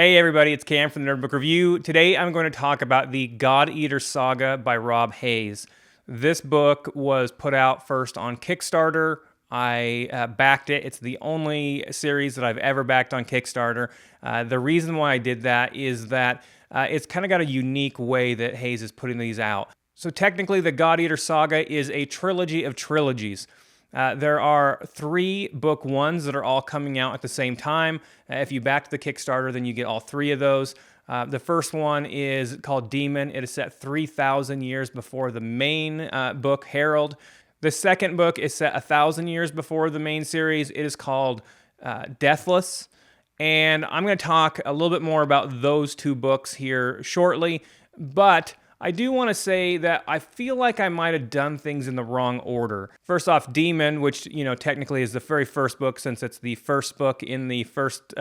Hey everybody, it's Cam from the Nerd Book Review. Today I'm going to talk about the Godeater Saga by Rob Hayes. This book was put out first on Kickstarter. I backed it. It's the only series that I've ever backed on Kickstarter. The reason why I did that is that it's kind of got a unique way that Hayes is putting these out. So technically the Godeater Saga is a trilogy of trilogies. There are 3 book ones that are all coming out at the same time. If you back the Kickstarter, then you get all 3 of those. The first one is called Demon. It is set 3,000 years before the main book, Herald. The second book is set 1,000 years before the main series. It is called Deathless. And I'm going to talk a little bit more about those 2 books here shortly. But I do want to say that I feel like I might have done things in the wrong order. First off, Demon, which, technically is the very first book since it's the first book in the first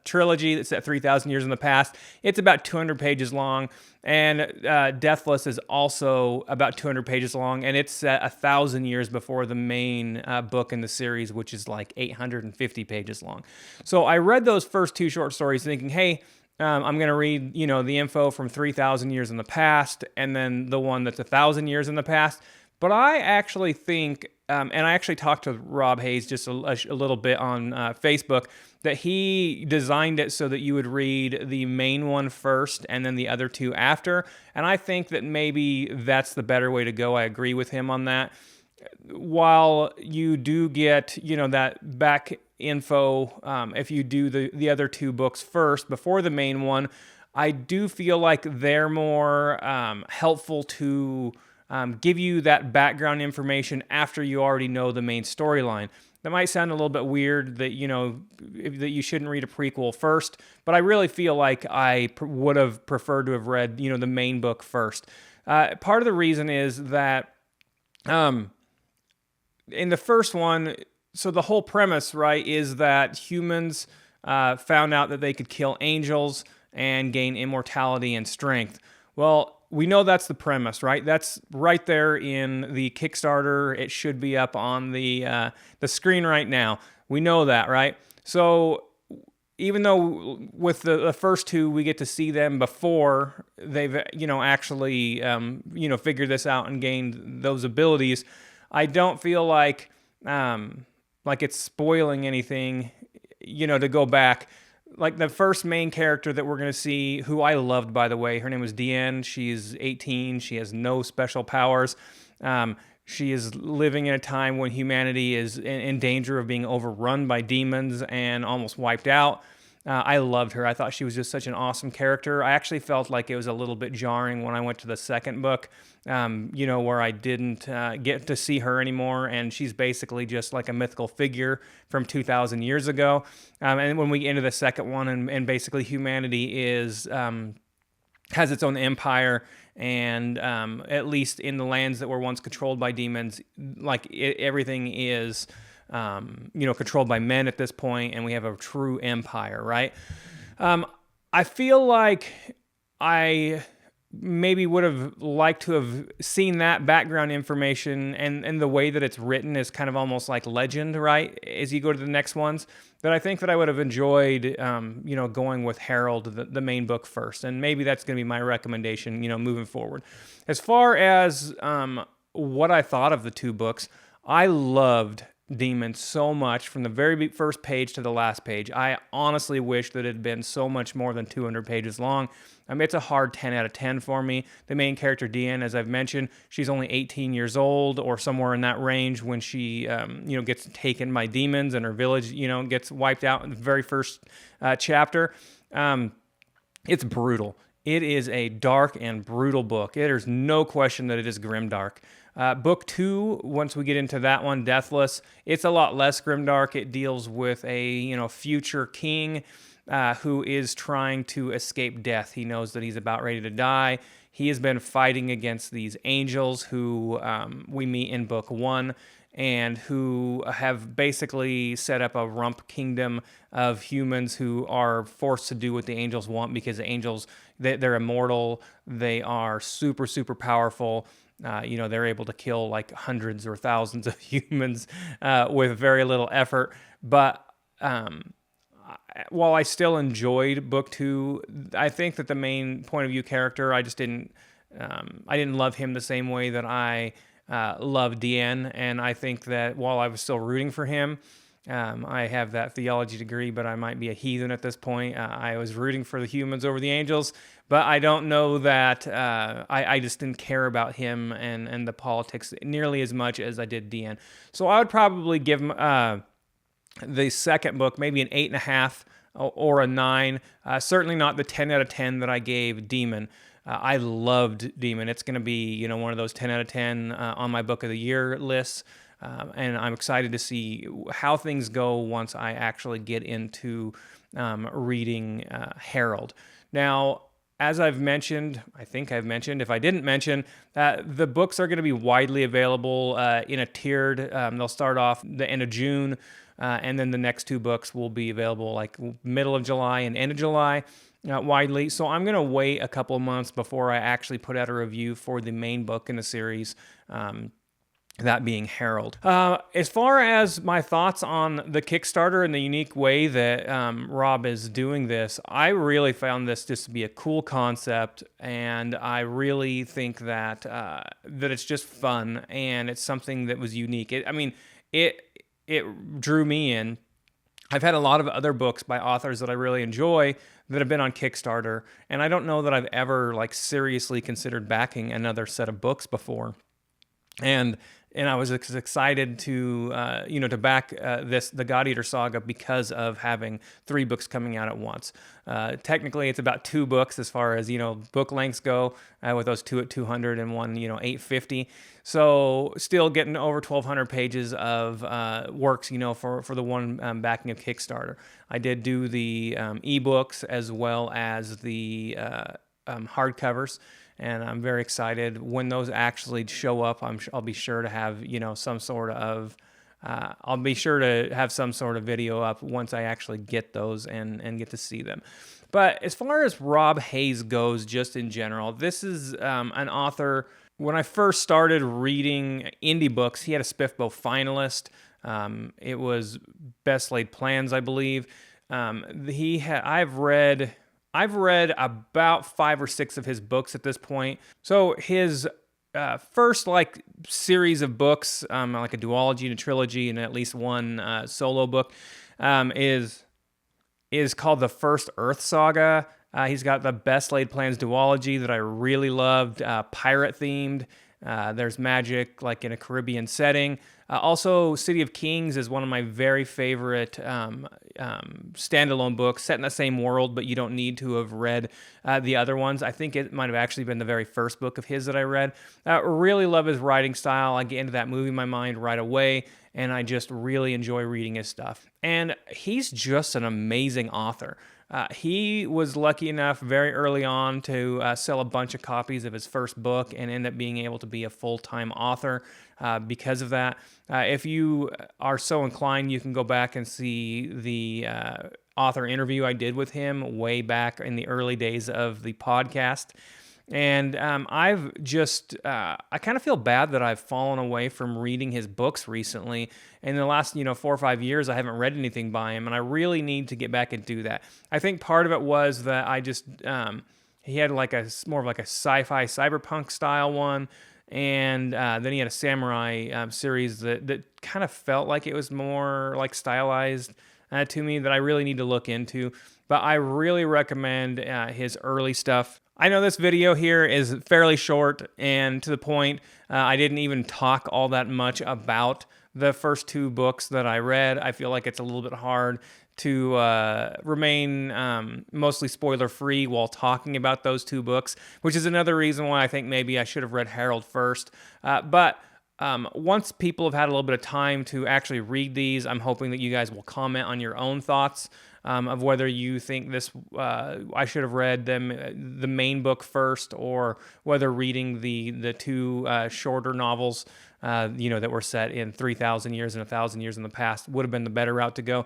trilogy that's set 3,000 years in the past. It's about 200 pages long, and Deathless is also about 200 pages long, and it's set 1,000 years before the main book in the series, which is like 850 pages long. So I read those first 2 short stories thinking, hey, I'm going to read, the info from 3,000 years in the past and then the one that's 1,000 years in the past. But I actually think, and I actually talked to Rob Hayes just a little bit on Facebook, that he designed it so that you would read the main one first and then the other 2 after. And I think that maybe that's the better way to go. I agree with him on that. While you do get, that back info, if you do the other 2 books first before the main one, I do feel like they're more helpful to give you that background information after you already know the main storyline. That might sound a little bit weird that, that you shouldn't read a prequel first, but I really feel like I would have preferred to have read, the main book first. Part of the reason is that in the first one, so the whole premise, right, is that humans found out that they could kill angels and gain immortality and strength. Well, we know that's the premise, right? That's right there in the Kickstarter. It should be up on the screen right now. We know that, right? So even though with the first 2, we get to see them before they've, actually, figured this out and gained those abilities, I don't feel like it's spoiling anything, to go back. Like the first main character that we're going to see, who I loved, by the way, her name was Deanne. She's 18. She has no special powers. She is living in a time when humanity is in danger of being overrun by demons and almost wiped out. I loved her. I thought she was just such an awesome character. I actually felt like it was a little bit jarring when I went to the second book, where I didn't get to see her anymore, and she's basically just like a mythical figure from 2,000 years ago. And when we get into the second one, and basically humanity has its own empire, and at least in the lands that were once controlled by demons, everything is controlled by men at this point, and we have a true empire, right? I feel like I maybe would have liked to have seen that background information, and the way that it's written is kind of almost like legend, right? As you go to the next ones, but I think that I would have enjoyed, going with Herald, the main book first, and maybe that's going to be my recommendation, moving forward. As far as what I thought of the 2 books, I loved Demon so much from the very first page to the last page. I honestly wish that it had been so much more than 200 pages long. It's a hard 10 out of 10 for me. The main character, Deanne, as I've mentioned, she's only 18 years old or somewhere in that range when she, gets taken by demons and her village, gets wiped out in the very first chapter. It's brutal. It is a dark and brutal book. There's no question that it is grimdark. Book 2, once we get into that one, Deathless, it's a lot less grimdark. It deals with a future king who is trying to escape death. He knows that he's about ready to die. He has been fighting against these angels who we meet in book 1, and who have basically set up a rump kingdom of humans who are forced to do what the angels want, because the angels, they're immortal. They are super, super powerful. They're able to kill like hundreds or thousands of humans with very little effort. But while I still enjoyed book 2, I think that the main point of view character, I didn't love him the same way that I loved Deanne, and I think that while I was still rooting for him, I have that theology degree, but I might be a heathen at this point. I was rooting for the humans over the angels, but I don't know that I just didn't care about him and the politics nearly as much as I did Deanne. So I would probably give him the second book maybe an 8.5 or a 9. Certainly not the 10 out of 10 that I gave Demon. I loved Demon. It's going to be, one of those 10 out of 10 on my book of the year lists. And I'm excited to see how things go once I actually get into reading Harold. Now, as I've mentioned, I think I've mentioned, if I didn't mention, the books are going to be widely available in a tiered. They'll start off the end of June, and then the next 2 books will be available like middle of July and end of July. Widely. So I'm going to wait a couple of months before I actually put out a review for the main book in the series, that being Harold. As far as my thoughts on the Kickstarter and the unique way that Rob is doing this, I really found this just to be a cool concept, and I really think that that it's just fun, and it's something that was unique. It drew me in. I've had a lot of other books by authors that I really enjoy that have been on Kickstarter, and I don't know that I've ever seriously considered backing another set of books before. And I was excited to to back the Godeater Saga because of having 3 books coming out at once. Technically, it's about 2 books as far as book lengths go, with those 2 at 200 and one 850. So still getting over 1,200 pages of works for the one backing of Kickstarter. I did do the ebooks as well as the hardcovers. And I'm very excited when those actually show up. I'll be sure to have some sort of video up once I actually get those and get to see them. But as far as Rob Hayes goes, just in general, this is an author. When I first started reading indie books, he had a Spiffbo finalist. It was Best Laid Plans, I believe. I've read about 5 or 6 of his books at this point. So his first series of books, like a duology and a trilogy and at least one solo book, is called The First Earth Saga. He's got the Best Laid Plans duology that I really loved, pirate themed. There's magic in a Caribbean setting. Also, City of Kings is one of my very favorite standalone books set in the same world, but you don't need to have read the other ones. I think it might have actually been the very first book of his that I read. Really love his writing style. I get into that movie in my mind right away, and I just really enjoy reading his stuff. And he's just an amazing author. He was lucky enough very early on to sell a bunch of copies of his first book and end up being able to be a full-time author because of that. If you are so inclined, you can go back and see the author interview I did with him way back in the early days of the podcast. And I kind of feel bad that I've fallen away from reading his books recently. In the last, 4 or 5 years, I haven't read anything by him, and I really need to get back and do that. I think part of it was that I just, he had more of a sci-fi cyberpunk style one, and then he had a samurai series that kind of felt like it was more stylized to me that I really need to look into. But I really recommend his early stuff. I know this video here is fairly short and to the point. I didn't even talk all that much about the first 2 books that I read. I feel like it's a little bit hard to remain mostly spoiler-free while talking about those 2 books, which is another reason why I think maybe I should have read Harold first. But once people have had a little bit of time to actually read these, I'm hoping that you guys will comment on your own thoughts of whether you think this I should have read the main book first, or whether reading the 2 shorter novels that were set in 3,000 years and 1,000 years in the past would have been the better route to go.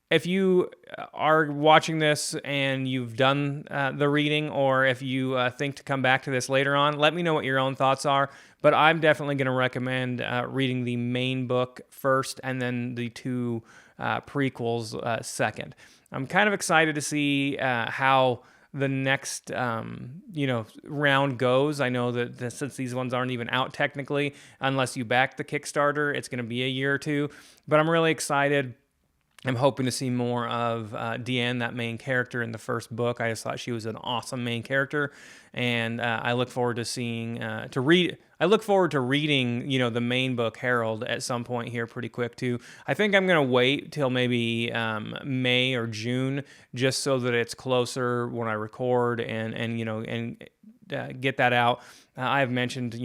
If you are watching this and you've done the reading, or if you think to come back to this later on, let me know what your own thoughts are. But I'm definitely going to recommend reading the main book first and then the 2 prequels second. I'm kind of excited to see how the next round goes. I know that since these ones aren't even out technically, unless you back the Kickstarter, it's going to be a year or two. But I'm really excited. I'm hoping to see more of Deanne, that main character in the first book. I just thought she was an awesome main character, and I look forward to seeing I look forward to reading, the main book Herald at some point here pretty quick too. I think I'm gonna wait till maybe May or June, just so that it's closer when I record and get that out. I've mentioned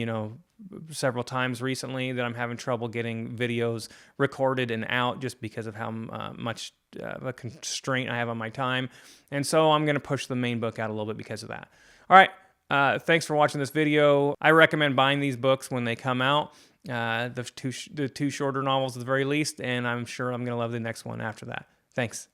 several times recently that I'm having trouble getting videos recorded and out just because of how much of a constraint I have on my time. And so I'm going to push the main book out a little bit because of that. All right. Thanks for watching this video. I recommend buying these books when they come out. The two shorter novels at the very least, and I'm sure I'm going to love the next one after that. Thanks.